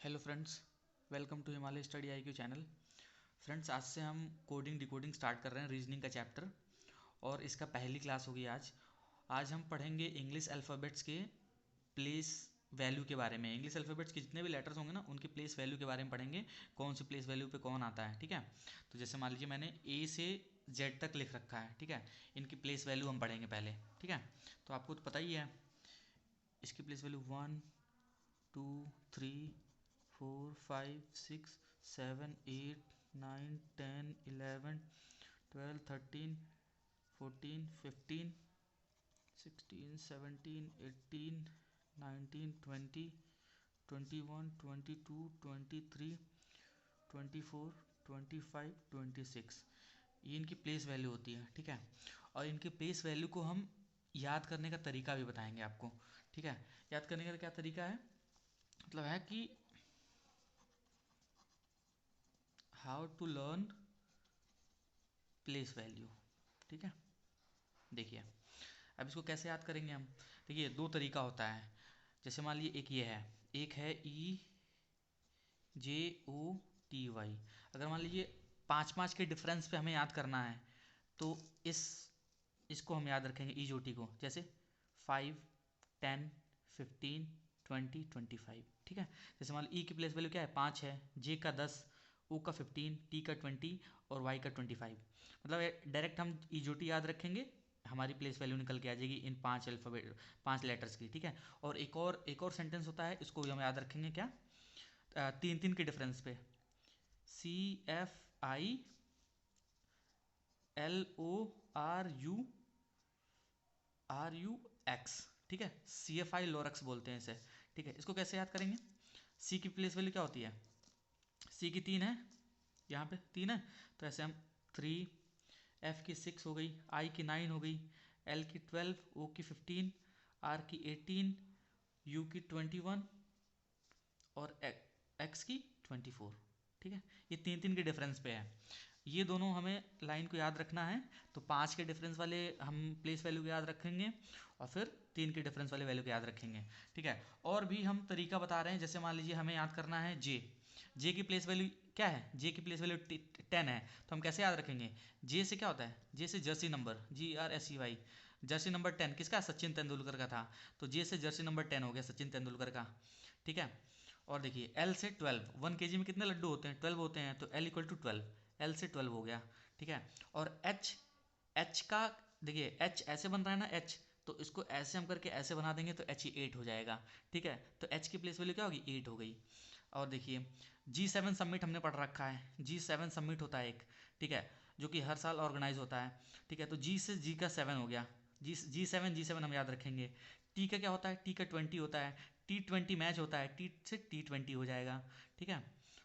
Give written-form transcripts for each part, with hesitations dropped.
Hello friends, welcome to Himalaya study IQ channel. Friends, आज से हम कोडिंग डिकोडिंग स्टार्ट कर रहे हैं रीजनिंग का चैप्टर, और इसका पहली क्लास होगी आज। आज हम पढ़ेंगे इंग्लिश अल्फ़ाबेट्स के प्लेस वैल्यू के बारे में। इंग्लिश अल्फ़ाबेट्स के जितने भी लेटर्स होंगे ना, उनके प्लेस वैल्यू के बारे में पढ़ेंगे, कौन सी प्लेस वैल्यू पे कौन आता है। ठीक है, तो जैसे मान लीजिए मैंने A से Z तक लिख रखा है। ठीक है, इनकी प्लेस वैल्यू हम पढ़ेंगे पहले। ठीक है, तो आपको तो पता ही है इसकी प्लेस वैल्यू 1 2 3 4 5 6 7 8 9 10 11 12 13 14 15 16 17 18 19 20 21 22 23 24 25 26, ये इनकी प्लेस वैल्यू होती है। ठीक है, और इनकी प्लेस वैल्यू को हम याद करने का तरीका भी बताएंगे आपको। ठीक है, याद करने का क्या तरीका है, मतलब है कि how to learn place value. ठीक है, देखिए अब इसको कैसे याद करेंगे हम। देखिए दो तरीका होता है। जैसे मान लीजिए एक ये है, एक है EJOTY। अगर मान लीजिए पाँच पाँच के डिफरेंस पे हमें याद करना है, तो इसको हम याद रखेंगे EJOT को। जैसे 5 10 15 20 25। ठीक है, जैसे मान लीजिए E की प्लेस वैल्यू क्या है, 5 है, J का 10, O का 15, T का 20 और Y का 25। मतलब डायरेक्ट हम EJOT याद रखेंगे, हमारी प्लेस वैल्यू निकल के आ जाएगी इन पांच अल्फ़ाबेट, पांच लेटर्स की। ठीक है, और एक और सेंटेंस होता है, इसको भी हम याद रखेंगे क्या, तीन तीन के डिफरेंस पे। CFI LORUX। ठीक है, CFI LORUX बोलते हैं इसे। ठीक है, इसको कैसे याद करेंगे। C की प्लेस वैल्यू क्या होती है, C की 3 है, यहाँ पे 3 है, तो ऐसे हम 3, F की 6 हो गई, I की 9 हो गई, L की 12, O की 15, R की 18, U की 21 और X की 24। ठीक है, ये तीन तीन के डिफरेंस पे है। ये दोनों हमें लाइन को याद रखना है, तो 5 के डिफरेंस वाले हम प्लेस वैल्यू को याद रखेंगे, और फिर 3 के डिफरेंस वाले वैल्यू को याद रखेंगे। ठीक है, और भी हम तरीका बता रहे हैं। जैसे मान लीजिए हमें याद करना है जे की प्लेस वैल्यू क्या है, जे की प्लेस वैल्यू 10 है, तो हम कैसे याद रखेंगे। जे से क्या होता है, जे से Jersey number, JRSEY, Jersey number 10 किसका, सचिन तेंदुलकर का था, तो जे से जर्सी नंबर 10 हो गया सचिन तेंदुलकर का। ठीक है, और देखिए एल से 12, 1 kg में कितने लड्डू होते हैं, 12 होते हैं, तो L = 12, एल से 12 हो गया। ठीक है, और एच का देखिए एच ऐसे बन रहा है ना एच, तो इसको ऐसे हम करके ऐसे बना देंगे तो H 8 हो जाएगा। ठीक है, तो H की प्लेस वैल्यू क्या होगी, 8 हो गई। और देखिए G7 समिट हमने पढ़ रखा है, G7 समिट होता है एक। ठीक है, जो कि हर साल ऑर्गेनाइज होता है। ठीक है, तो G से G का 7 हो गया, G7 हम याद रखेंगे। T का क्या होता है, T का 20 होता है, T20 मैच होता है, T से T20 हो जाएगा। ठीक है,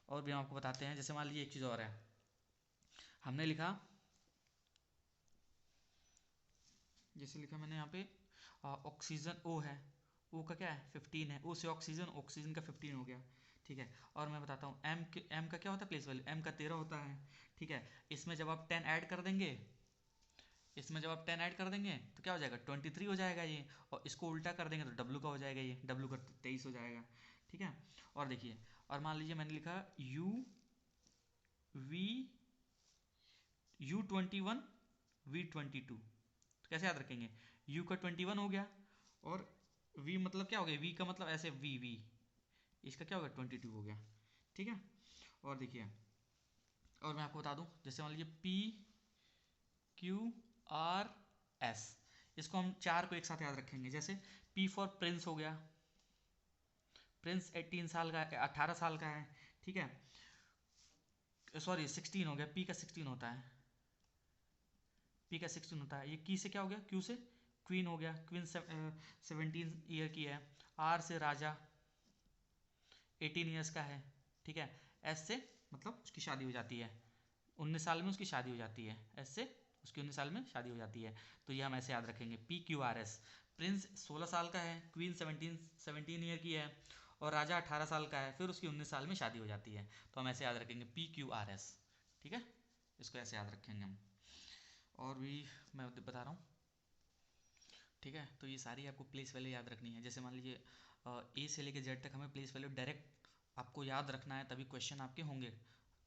और भी हम आपको बताते हैं। जैसे मान लीजिए एक चीज़ और है, हमने लिखा, जैसे लिखा मैंने यहाँ पे ऑक्सीजन O है, O का क्या है 15 है, O से ऑक्सीजन का 15 हो गया। ठीक है, और मैं बताता हूँ M का क्या होता है प्लेस वैल्यू, M का 13 होता है। ठीक है, इसमें जब आप 10 ऐड कर देंगे, तो क्या हो जाएगा 23 हो जाएगा ये, और इसको उल्टा कर देंगे तो W का हो जाएगा, ये W का 23 हो जाएगा। ठीक है, और देखिए, और मान लीजिए मैंने लिखा U21 V22, तो कैसे याद रखेंगे, U का 21 हो गया, और V मतलब क्या हो गया, V का मतलब ऐसे V, इसका क्या हो गया 22 हो गया। ठीक है, और देखिए, और मैं आपको बता दूं, जैसे मान लीजिए PQRS, इसको हम चार को एक साथ याद रखेंगे। जैसे P फॉर प्रिंस हो गया, प्रिंस 18 साल का, 18 साल का है। ठीक है, सॉरी 16 हो गया, P का 16 होता है, P का 16 होता है। ये की से क्या हो गया, Q से क्वीन हो गया, क्वीन 17 ईयर की है। R से राजा 18 ईयर्स का है। ठीक है, S से मतलब उसकी शादी हो जाती है, 19 साल में उसकी शादी हो जाती है, S से उसकी 19 साल में शादी हो जाती है। तो ये हम ऐसे याद रखेंगे PQRS। प्रिंस 16 साल का है, क्वीन 17 ईयर की है, और राजा 18 साल का है, फिर उसकी 19 साल में शादी हो जाती है, तो हम ऐसे याद रखेंगे PQRS। ठीक है, इसको ऐसे याद रखेंगे हम। और भी मैं बता रहा हूँ। ठीक है, तो ये सारी आपको प्लेस वैल्यू याद रखनी है। जैसे मान लीजिए A से लेकर Z तक हमें प्लेस वैल्यू डायरेक्ट आपको याद रखना है, तभी क्वेश्चन आपके होंगे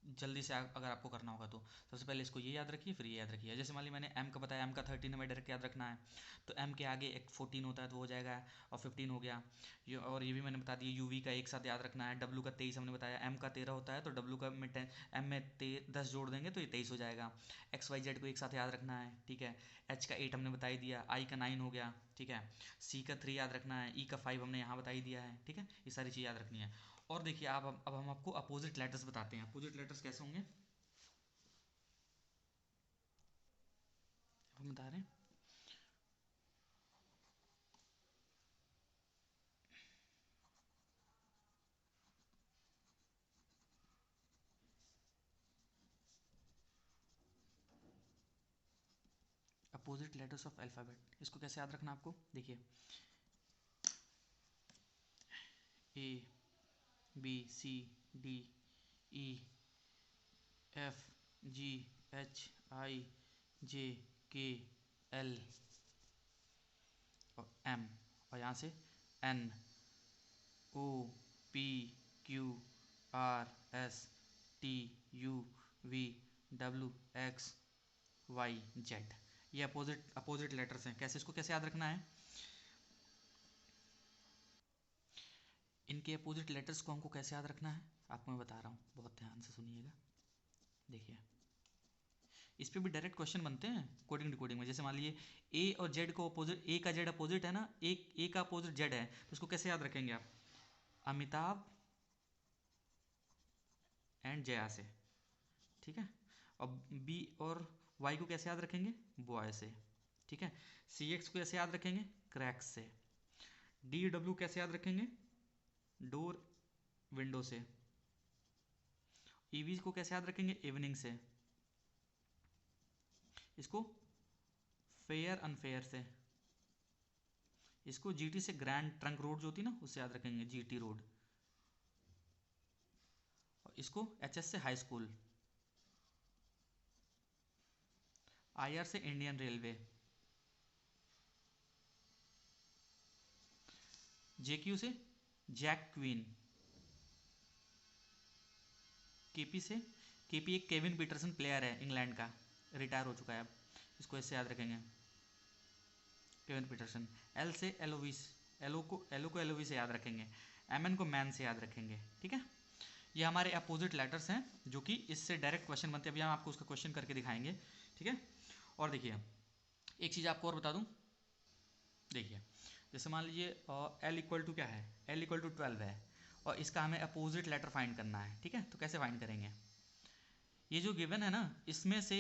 जल्दी से। अगर आपको करना होगा तो सबसे पहले इसको ये याद रखिए, फिर ये याद रखिए। जैसे मान ली मैंने m का बताया, m का 13 हमें डायरेक्ट याद रखना है, तो m के आगे एक 14 होता है तो हो जाएगा, और 15 हो गया ये। और ये भी मैंने बता दिया, uv का एक साथ याद रखना है। w का 23 हमने बताया, m का 13 होता है तो w का में 10, m में 10 जोड़ देंगे तो ये 23 हो जाएगा। x y z को एक साथ याद रखना है, ठीक है। h का 8 हमने बता ही दिया, i का 9 हो गया, ठीक है। c का 3 याद रखना है, e का 5 हमने यहाँ बता ही दिया है, ठीक है। ये सारी चीज़ याद रखनी है। और देखिए अब हम आपको अपोजिट लेटर्स बताते हैं। अपोजिट लेटर्स कैसे होंगे हम बता रहे हैं। अपोजिट लेटर्स ऑफ अल्फ़ाबेट, इसको कैसे याद रखना आपको, देखिए A B C D E F G H I J K L और एम, और यहाँ से N O P Q R S T U V W X Y Z. ये अपोजिट अपोजिट लेटर्स हैं। कैसे, इसको कैसे याद रखना है, इनके अपोजिट लेटर्स को हमको कैसे याद रखना है आपको मैं बता रहा हूँ, बहुत ध्यान से सुनिएगा। देखिए इस पे भी डायरेक्ट क्वेश्चन बनते हैं कोडिंग डिकोडिंग में। जैसे मान लीजिए ए और जेड को अपोजिट, ए का जेड अपोजिट है ना, ए का अपोजिट जेड है, तो इसको कैसे याद रखेंगे आप, अमिताभ एंड जया से, ठीक है। और बी और वाई को कैसे याद रखेंगे, बॉय से, ठीक है। सी एक्स को कैसे याद रखेंगे, क्रैक्स से। डी डब्ल्यू कैसे याद रखेंगे, डोर विंडो से। ईवी को कैसे याद रखेंगे, इवनिंग से। इसको फेयर अनफेयर से। इसको जीटी से ग्रैंड ट्रंक रोड जो होती है ना, उससे याद रखेंगे, जीटी रोड। और इसको एचएस से हाई स्कूल। आईआर से इंडियन रेलवे। जेक्यू से जैक क्वीन। केपी से, केपी एक केविन पीटरसन प्लेयर है इंग्लैंड का, रिटायर हो चुका है अब, इसको ऐसे याद रखेंगे, केविन पीटरसन। एल से एलोविस, एलो को एलोवी से याद रखेंगे। एमएन को मैन से याद रखेंगे, ठीक है। ये हमारे अपोजिट लेटर्स हैं जो कि इससे डायरेक्ट क्वेश्चन बनते हैं। अभी हम आपको उसका क्वेश्चन करके दिखाएंगे, ठीक है। और देखिए एक चीज़ आपको और बता दूं, देखिए जैसे मान लीजिए एल इक्वल टू क्या है, एल इक्वल टू 12 है, और इसका हमें अपोजिट लेटर फाइंड करना है, ठीक है। तो कैसे फाइंड करेंगे, ये जो गिवन है ना, इसमें से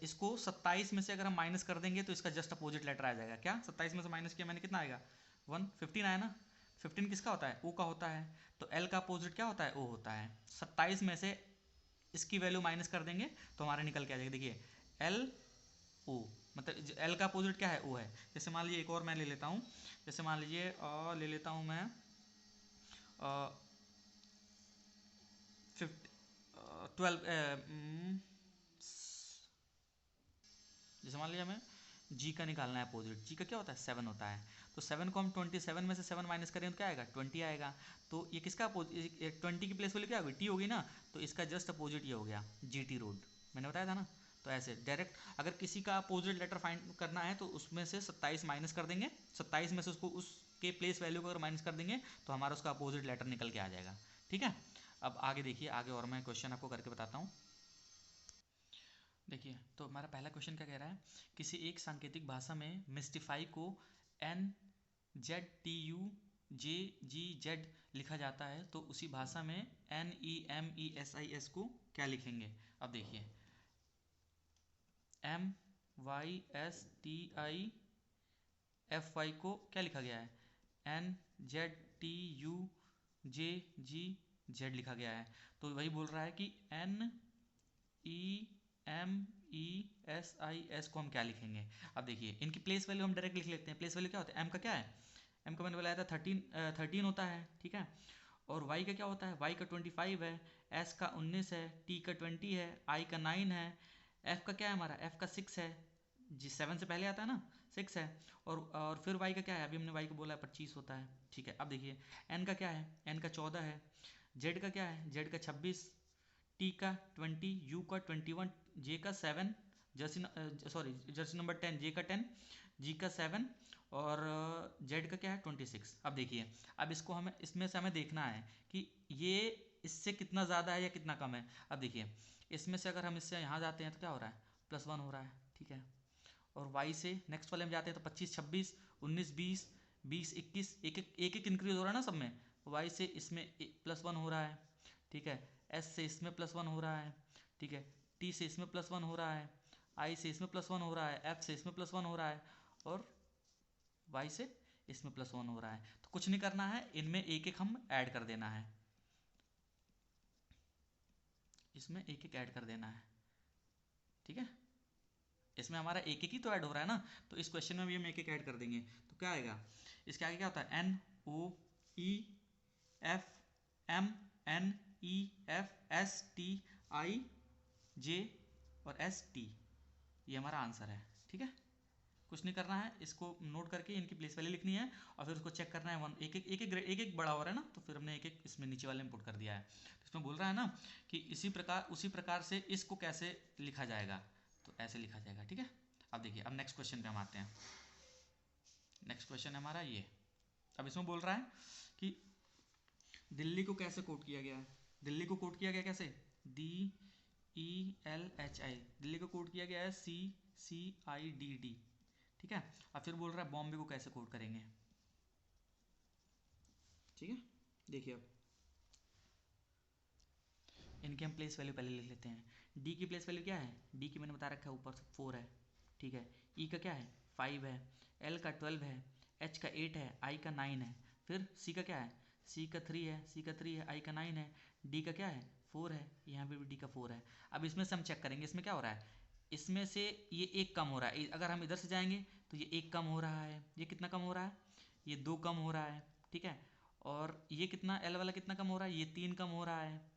इसको 27 में से अगर हम माइनस कर देंगे तो इसका जस्ट अपोजिट लेटर आ जाएगा। क्या 27 में से माइनस किया मैंने, कितना आएगा 1, 15 आया ना। 15 किसका होता है, ओ का होता है, तो एल का अपोजिट क्या होता है, ओ होता है। 27 में से इसकी वैल्यू माइनस कर देंगे तो हमारा निकल के आ जाएगा। देखिए एल ओ, मतलब एल का अपोजिट क्या है, ओ है। जैसे मान लीजिए एक और मैं ले लेता हूँ, जैसे मान लीजिए ले लेता हूँ मैं 12, जैसे मान लीजिए हमें जी का निकालना है अपोजिट, जी का क्या होता है 7 होता है, तो 7 को हम 27 में से 7 माइनस करें तो क्या आएगा 20 आएगा। तो ये किसका अपोजिट, 20 की प्लेस वैल्यू क्या होगी, टी होगी ना, तो इसका जस्ट अपोजिट ये हो गया जीटी रोड, मैंने बताया था ना। तो ऐसे डायरेक्ट अगर किसी का अपोजिट लेटर फाइंड करना है तो उसमें से 27 माइनस कर देंगे, 27 में से उसको उसके प्लेस वैल्यू को अगर माइनस कर देंगे तो हमारा उसका अपोजिट लेटर निकल के आ जाएगा, ठीक है। अब आगे देखिए, आगे और मैं क्वेश्चन आपको करके बताता हूँ। देखिए तो हमारा पहला क्वेश्चन क्या कह रहा है, किसी एक सांकेतिक भाषा में मिस्टिफाई को N Z T U J G Z लिखा जाता है तो उसी भाषा में N E M E S I S को क्या लिखेंगे। अब देखिए M Y S T I F Y को क्या लिखा गया है, N Z T U J G Z लिखा गया है। तो वही बोल रहा है कि N E M E S I S को हम क्या लिखेंगे। अब देखिए इनकी प्लेस वैल्यू हम डायरेक्ट लिख लेते हैं। प्लेस वैल्यू क्या होता है, एम का क्या है, एम का मैंने बताया था 13 होता है, ठीक है। और वाई का क्या होता है, वाई का 25 है, एस का 19 है, टी का 20 है, आई का 9 है, एफ का क्या है हमारा, एफ का 6 है, जी 7 से पहले आता है ना, 6 है। और फिर वाई का क्या है, अभी हमने वाई को बोला है 25 होता है, ठीक है। अब देखिए एन का क्या है, एन का 14 है, जेड का क्या है, जेड का 26, टी का 20, यू का 21, जे का 7, जर्सी नंबर 10, जे का 10, जी का 7 और जेड का क्या है 26। अब देखिए, अब इसको हमें इसमें से हमें देखना है कि ये इससे कितना ज़्यादा है या कितना कम है। अब देखिए इसमें से अगर हम इससे यहाँ जाते हैं तो क्या हो रहा है, +1 हो रहा है, ठीक है। और वाई से नेक्स्ट वाले में जाते हैं तो 25, 26, 19, 20, 20, 21, एक एक इंक्रीज हो रहा है ना सब में। वाई से इसमें +1 हो रहा है, ठीक है। एस से इसमें +1 हो रहा है, ठीक है। टी से इसमें +1 हो रहा है, आई से इसमें +1 हो रहा है, एफ से इसमें +1 हो रहा है और वाई से इसमें +1 हो रहा है। तो कुछ नहीं करना है, इनमें एक एक हम ऐड कर देना है, इसमें एक एक ऐड कर देना है, ठीक है। इसमें हमारा एक एक ही तो ऐड हो रहा है ना, तो इस क्वेश्चन में भी हम एक एक ऐड कर देंगे। तो क्या आएगा, इसके आगे क्या होता है, N O E F M N E F S T I J और एस टी, ये हमारा आंसर है, ठीक है। कुछ नहीं करना है, इसको नोट करके इनकी प्लेस वैल्यू लिखनी है और फिर उसको चेक करना है। वन एक एक बड़ा हो रहा है ना, तो फिर हमने एक एक इसमें नीचे वाले में पुट कर दिया है। तो इसमें बोल रहा है ना कि उसी प्रकार से इसको कैसे लिखा जाएगा, तो ऐसे लिखा जाएगा, ठीक है। अब देखिए, अब नेक्स्ट क्वेश्चन पे हम आते हैं। नेक्स्ट क्वेश्चन है हमारा ये। अब इसमें बोल रहा है कि दिल्ली को कैसे कोड किया गया है। दिल्ली को कोड किया गया कैसे, DELHI, दिल्ली को कोड किया गया है CCIDD, ठीक है। अब फिर बोल रहा है बॉम्बे को कैसे कोड करेंगे, ठीक है। देखिए अब इनकी हम प्लेस वैल्यू पहले लिख लेते हैं। डी की प्लेस वैल्यू क्या है, डी की मैंने बता रखा है ऊपर से 4 है, ठीक है। ई का क्या है 5 है, एल का 12 है, एच का 8 है, आई का 9 है। फिर सी का क्या है, सी का 3 है, सी का 3 है, आई का 9 है, डी का क्या है 4 है, यहाँ पे भी डी का 4 है। अब इसमें से हम चेक करेंगे इसमें क्या हो रहा है, इसमें से ये एक कम हो रहा है। अगर हम इधर से जाएंगे तो ये एक कम हो रहा है, ये कितना कम हो रहा है, ये 2 कम हो रहा है, ठीक है। और ये कितना, एल वाला कितना कम हो रहा है, ये 3 कम हो रहा है।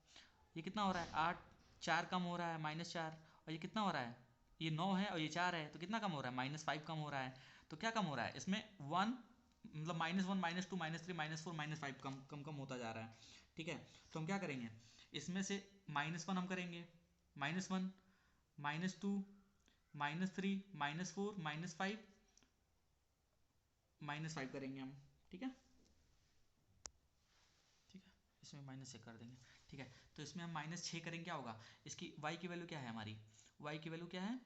ये कितना हो रहा है 8, 4 कम हो रहा है -4। और ये कितना हो रहा है, ये 9 है और ये 4 है, तो कितना कम हो रहा है -5 कम हो रहा है। तो क्या कम हो रहा है इसमें 1, मतलब -1, -2, -3, -4, -5 कम कम कम होता जा रहा है, ठीक है। तो हम क्या करेंगे, इसमें से -1 हम करेंगे, -1, -2, -3, -4, -5 करेंगे हम, ठीक है। ठीक है, इसमें -6 कर देंगे, ठीक है। तो इसमें हम -6 करेंगे, क्या होगा, इसकी y की वैल्यू क्या है हमारी, y की वैल्यू क्या है,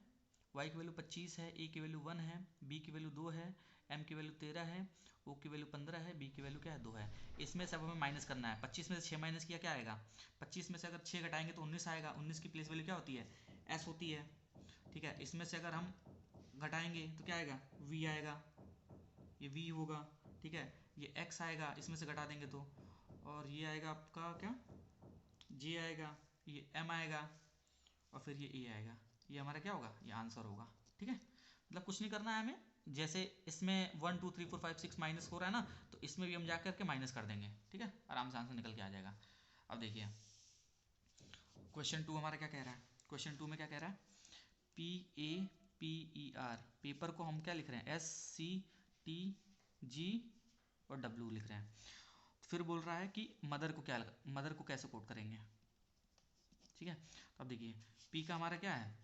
y की वैल्यू 25 है, a की वैल्यू 1 है, b की वैल्यू 2 है, m की वैल्यू 13 है, o की वैल्यू 15 है, b की वैल्यू क्या है 2 है। इसमें सब हमें माइनस करना है। 25 में से 6 माइनस किया क्या आएगा, 25 में से अगर 6 घटाएंगे तो 19 आएगा। 19 की प्लेस वैल्यू क्या होती है, s होती है, ठीक है। इसमें से अगर हम घटाएंगे तो क्या आएगा, v आएगा, ये v होगा, ठीक है। ये x आएगा इसमें से घटा देंगे तो, और ये आएगा आपका क्या, j आएगा, ये m आएगा और फिर ये a आएगा। ये हमारा क्या होगा, ये आंसर होगा, ठीक है। मतलब कुछ नहीं करना है हमें, जैसे इसमें 1 2 3 4 5 6 माइनस हो रहा है ना, तो इसमें भी हम जा करके माइनस कर देंगे, ठीक है। आराम से आंसर निकल के आ जाएगा। अब देखिए क्वेश्चन 2 हमारा क्या कह रहा है। क्वेश्चन 2 में क्या कह रहा है, PAPER, पेपर को हम क्या लिख रहे हैं, SCTG और W लिख रहे हैं। फिर बोल रहा है कि मदर को कैसे कोड करेंगे, ठीक है। तो अब देखिए P का हमारा क्या है,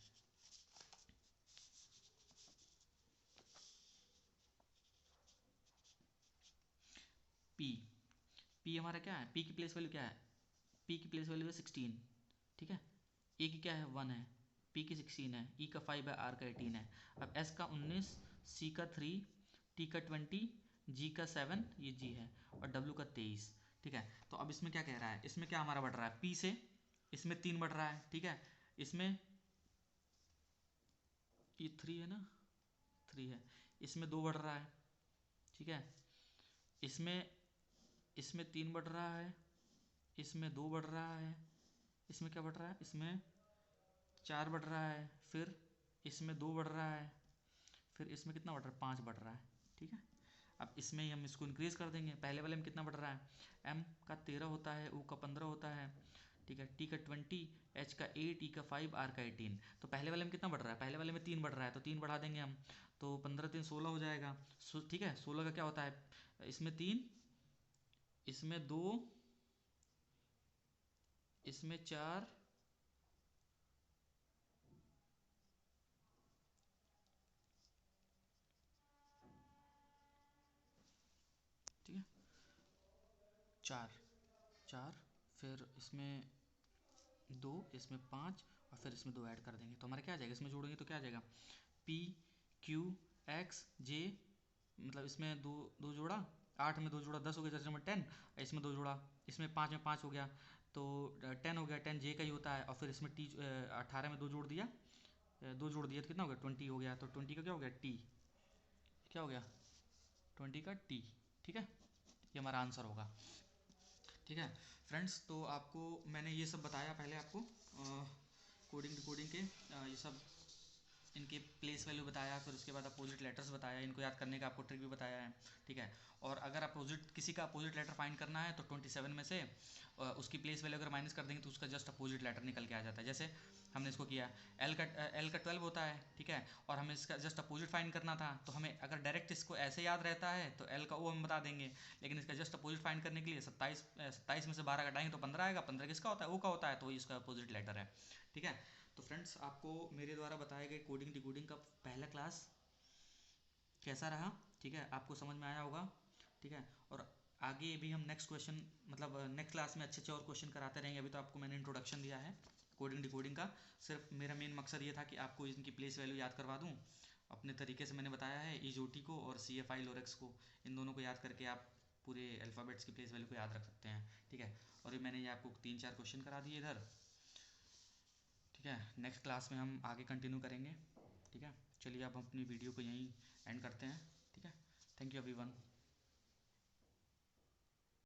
P हमारा क्या है, P की प्लेस वैल्यू क्या है, P की प्लेस वैल्यू है 16, ठीक है। A की क्या है 1 है, P की 16 है, E का 5 है, R का 18 है। अब S का 19, C का 3, T का 20, G का 7, ये G है, और W का 23, ठीक है। तो अब इसमें क्या कह रहा है, इसमें क्या हमारा बढ़ रहा है, P से इसमें 3 बढ़ रहा है, ठीक है। इसमें ये 3 है ना, 3 है, इसमें 2 बढ़ रहा है, ठीक है। इसमें इसमें 3 बढ़ रहा है, इसमें 2 बढ़ रहा है, इसमें क्या बढ़ रहा है, इसमें 4 बढ़ रहा है, फिर इसमें 2 बढ़ रहा है, फिर इसमें कितना बढ़ रहा है, 5 बढ़ रहा है, ठीक है। अब इसमें ही हम इसको इंक्रीज कर देंगे। पहले वाले में कितना बढ़ रहा है, M का 13 होता है, O का 15 होता है, ठीक है। T का 20, H का 8, E का 5, R का 18। तो पहले वाले में कितना बढ़ रहा है, पहले वाले में 3 बढ़ रहा है, तो 3 बढ़ा देंगे हम, तो 15 3 16 हो जाएगा, ठीक है। 16 का क्या होता है, इसमें 3, इसमें 2, इसमें 4, ठीक है, 4 4, फिर इसमें 2, इसमें 5, और फिर इसमें 2 ऐड कर देंगे तो हमारा क्या आ जाएगा, इसमें जोड़ेंगे तो क्या आ जाएगा, पी क्यू एक्स जे, मतलब इसमें दो दो जोड़ा, 8 में 2 जोड़ा 10 हो गया, जैसे नंबर 10, इसमें 2 जोड़ा, इसमें 5 में 5 हो गया, तो 10 हो गया, 10 जे का ही होता है, और फिर इसमें टी 18 में 2 जोड़ दिया, 2 जोड़ दिया तो कितना हो गया, 20 हो गया, तो 20 का क्या हो गया, टी, क्या हो गया, 20 का टी, ठीक है, ये हमारा आंसर होगा। ठीक है फ्रेंड्स, तो आपको मैंने ये सब बताया पहले आपको कोडिंग डिकोडिंग के ये सब, इनके प्लेस वैल्यू बताया, फिर उसके बाद अपोजिट लेटर्स बताया, इनको याद करने का आपको ट्रिक भी बताया है। ठीक है, और अगर अपोजिट किसी का अपोजिट लेटर फाइंड करना है तो 27 में से उसकी प्लेस वैल्यू अगर माइनस कर देंगे तो उसका जस्ट अपोजिट लेटर निकल के आ जाता है। जैसे हमने इसको किया, एल का 12 होता है, ठीक है, और हमें इसका जस्ट अपोजिट फाइंड करना था, तो हमें अगर डायरेक्ट इसको ऐसे याद रहता है तो एल का ओ हम बता देंगे, लेकिन इसका जस्ट अपोजिट फाइंड करने के लिए 27 में से 12 घटाएंगे तो 15 आएगा, 15 किसका होता है, ओ का होता है, तो वही इसका अपोजिट लेटर है। ठीक है, तो फ्रेंड्स आपको मेरे द्वारा बताए गए कोडिंग डिकोडिंग का पहला क्लास कैसा रहा, ठीक है, आपको समझ में आया होगा। ठीक है, और आगे भी हम नेक्स्ट क्वेश्चन, मतलब नेक्स्ट क्लास में अच्छे अच्छे और क्वेश्चन कराते रहेंगे। अभी तो आपको मैंने इंट्रोडक्शन दिया है कोडिंग डिकोडिंग का, सिर्फ मेरा मेन मकसद ये था कि आपको इनकी प्लेस वैल्यू याद करवा दूँ। अपने तरीके से मैंने बताया है, ईजोटी को और सी एफ आई लोरेक्स को, इन दोनों को याद करके आप पूरे अल्फ़ाबेट्स की प्लेस वैल्यू को याद रख सकते हैं। ठीक है, और ये मैंने ये आपको 3-4 क्वेश्चन करा दिए इधर। ठीक है, नेक्स्ट क्लास में हम आगे कंटिन्यू करेंगे। ठीक है, चलिए अब हम अपनी वीडियो को यहीं एंड करते हैं। ठीक है, थैंक यू एवरीवन।